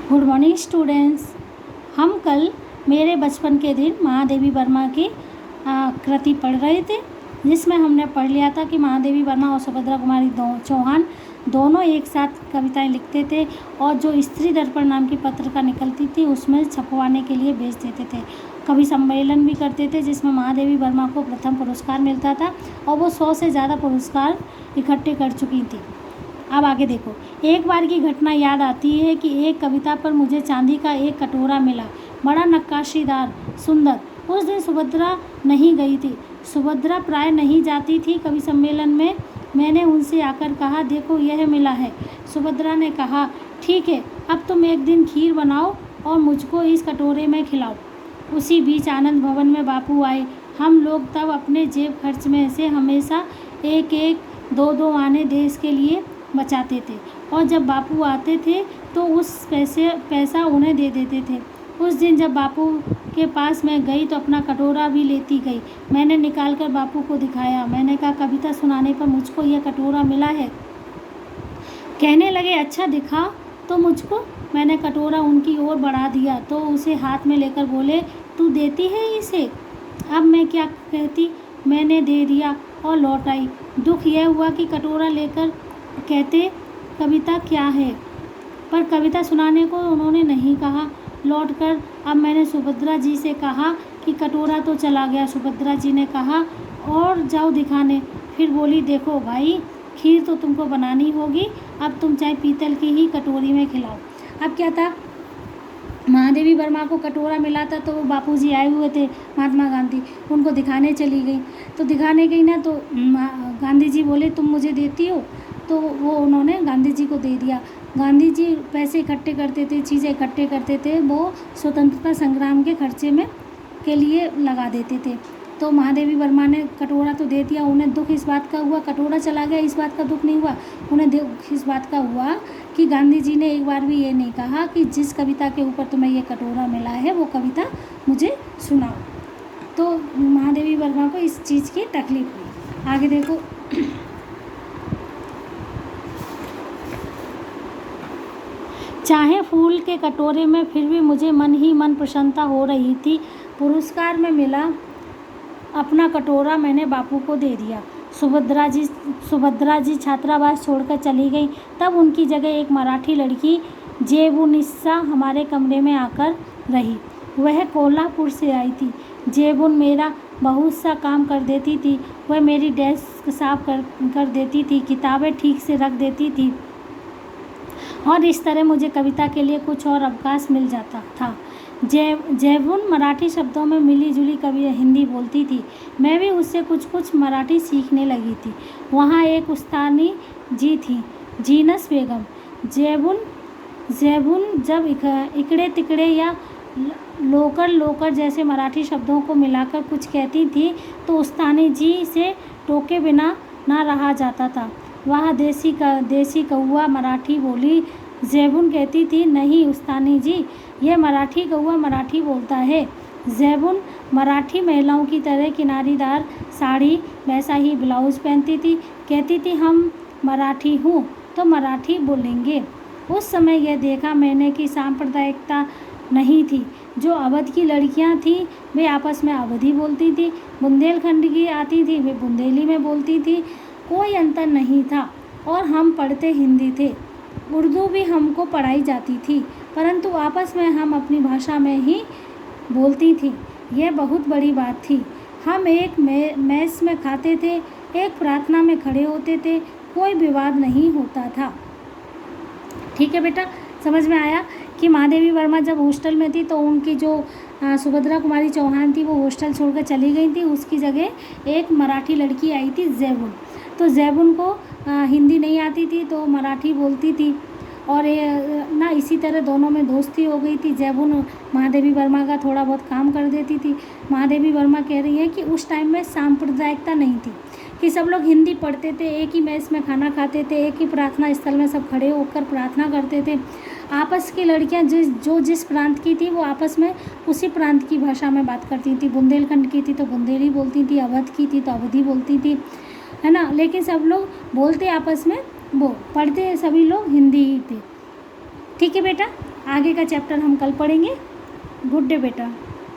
Good morning students. हम कल मेरे बचपन के दिन महादेवी वर्मा की कृति पढ़ रहे थे, जिसमें हमने पढ़ लिया था कि महादेवी वर्मा और सुभद्रा कुमारी चौहान दोनों एक साथ कविताएं लिखते थे और जो स्त्री दर्पण नाम की पत्रिका निकलती थी उसमें छपवाने के लिए भेज देते थे। कवि सम्मेलन भी करते थे जिसमें महादेवी वर्मा को प्रथम पुरस्कार मिलता था और वो 100 से ज़्यादा पुरस्कार इकट्ठे कर चुकी थी। अब आगे देखो, एक बार की घटना याद आती है कि एक कविता पर मुझे चांदी का एक कटोरा मिला, बड़ा नक्काशीदार, सुंदर। उस दिन सुभद्रा नहीं गई थी। सुभद्रा प्राय नहीं जाती थी कवि सम्मेलन में। मैंने उनसे आकर कहा, देखो यह मिला है। सुभद्रा ने कहा, ठीक है, अब तुम एक दिन खीर बनाओ और मुझको इस कटोरे में खिलाओ। उसी बीच आनंद भवन में बापू आए। हम लोग तब अपने जेब खर्च में से हमेशा एक एक दो दो आने देश के लिए बचाते थे और जब बापू आते थे तो उस पैसा उन्हें दे देते थे। उस दिन जब बापू के पास मैं गई तो अपना कटोरा भी लेती गई। मैंने निकाल कर बापू को दिखाया। मैंने कहा, कविता सुनाने पर मुझको यह कटोरा मिला है। कहने लगे, अच्छा दिखा तो मुझको। मैंने कटोरा उनकी ओर बढ़ा दिया तो उसे हाथ में लेकर बोले, तू देती है इसे? अब मैं क्या कहती, मैंने दे दिया और लौट आई। दुख यह हुआ कि कटोरा लेकर कहते कविता क्या है, पर कविता सुनाने को उन्होंने नहीं कहा। लौटकर अब मैंने सुभद्रा जी से कहा कि कटोरा तो चला गया। सुभद्रा जी ने कहा, और जाओ दिखाने। फिर बोली, देखो भाई, खीर तो तुमको बनानी होगी, अब तुम चाहे पीतल की ही कटोरी में खिलाओ। अब क्या था, महादेवी वर्मा को कटोरा मिला था तो वो बापूजी आए हुए थे, महात्मा गांधी, उनको दिखाने चली गई। तो दिखाने गई ना तो गांधी जी बोले, तुम मुझे देती हो? तो वो उन्होंने गांधी जी को दे दिया। गांधी जी पैसे इकट्ठे करते थे, चीज़ें इकट्ठे करते थे, वो स्वतंत्रता संग्राम के खर्चे में के लिए लगा देते थे। तो महादेवी वर्मा ने कटोरा तो दे दिया। उन्हें दुख इस बात का हुआ, कटोरा चला गया इस बात का दुख नहीं हुआ। उन्हें दुख इस बात का हुआ कि गांधी जी ने एक बार भी ये नहीं कहा कि जिस कविता के ऊपर तुम्हें ये कटोरा मिला है वो कविता मुझे सुनाओ। तो महादेवी वर्मा को इस चीज़ की तकलीफ हुई। आगे देखो, चाहे फूल के कटोरे में, फिर भी मुझे मन ही मन प्रसन्नता हो रही थी। पुरस्कार में मिला अपना कटोरा मैंने बापू को दे दिया। सुभद्रा जी छात्रावास छोड़कर चली गई। तब उनकी जगह एक मराठी लड़की जेबुनिस्सा हमारे कमरे में आकर रही। वह कोल्हापुर से आई थी। जेबुन मेरा बहुत सा काम कर देती थी। वह मेरी डेस्क साफ कर देती थी, किताबें ठीक से रख देती थी और इस तरह मुझे कविता के लिए कुछ और अवकाश मिल जाता था। जेबुन मराठी शब्दों में मिली जुली कवि हिंदी बोलती थी। मैं भी उससे कुछ मराठी सीखने लगी थी। वहाँ एक उस्तानी जी थी, जीनस बेगम। जेबुन जब इकड़े तिकड़े या लोकर जैसे मराठी शब्दों को मिलाकर कुछ कहती थी तो उस्तानी जी से टोके बिना ना रहा जाता था। वह देसी कौआ मराठी बोली। जेबुन कहती थी, नहीं उस्तानी जी, यह मराठी कौआ मराठी बोलता है। जेबुन मराठी महिलाओं की तरह किनारीदार साड़ी, वैसा ही ब्लाउज पहनती थी। कहती थी, हम मराठी हूँ तो मराठी बोलेंगे। उस समय यह देखा मैंने कि सांप्रदायिकता नहीं थी। जो अवध की लड़कियाँ थीं वे आपस में अवधी बोलती थी, बुंदेलखंड की आती थी वे बुंदेली में बोलती थी। कोई अंतर नहीं था और हम पढ़ते हिंदी थे। उर्दू भी हमको पढ़ाई जाती थी, परंतु आपस में हम अपनी भाषा में ही बोलती थी। यह बहुत बड़ी बात थी। हम एक मेस में खाते थे, एक प्रार्थना में खड़े होते थे, कोई विवाद नहीं होता था। ठीक है बेटा, समझ में आया कि महादेवी वर्मा जब हॉस्टल में थी तो उनकी जो सुभद्रा कुमारी चौहान थी वो हॉस्टल छोड़कर चली गई थी। उसकी जगह एक मराठी लड़की आई थी, जेबुन। तो जेबुन को हिंदी नहीं आती थी तो मराठी बोलती थी और ना इसी तरह दोनों में दोस्ती हो गई थी। जेबुन महादेवी वर्मा का थोड़ा बहुत काम कर देती थी। महादेवी वर्मा कह रही है कि उस टाइम में सांप्रदायिकता नहीं थी कि सब लोग हिंदी पढ़ते थे, एक ही मेस में खाना खाते थे, एक ही प्रार्थना स्थल में सब खड़े होकर प्रार्थना करते थे। आपस की लड़कियां जिस प्रांत की थी वो आपस में उसी प्रांत की भाषा में बात करती थी। बुंदेलखंड की थी तो बुंदेली बोलती थी, अवध की थी तो अवधी बोलती थी, है ना। लेकिन सब लोग बोलते आपस में, वो पढ़ते सभी लोग हिंदी ही थे। ठीक है बेटा। आगे का चैप्टर हम कल पढ़ेंगे। गुड डे बेटा।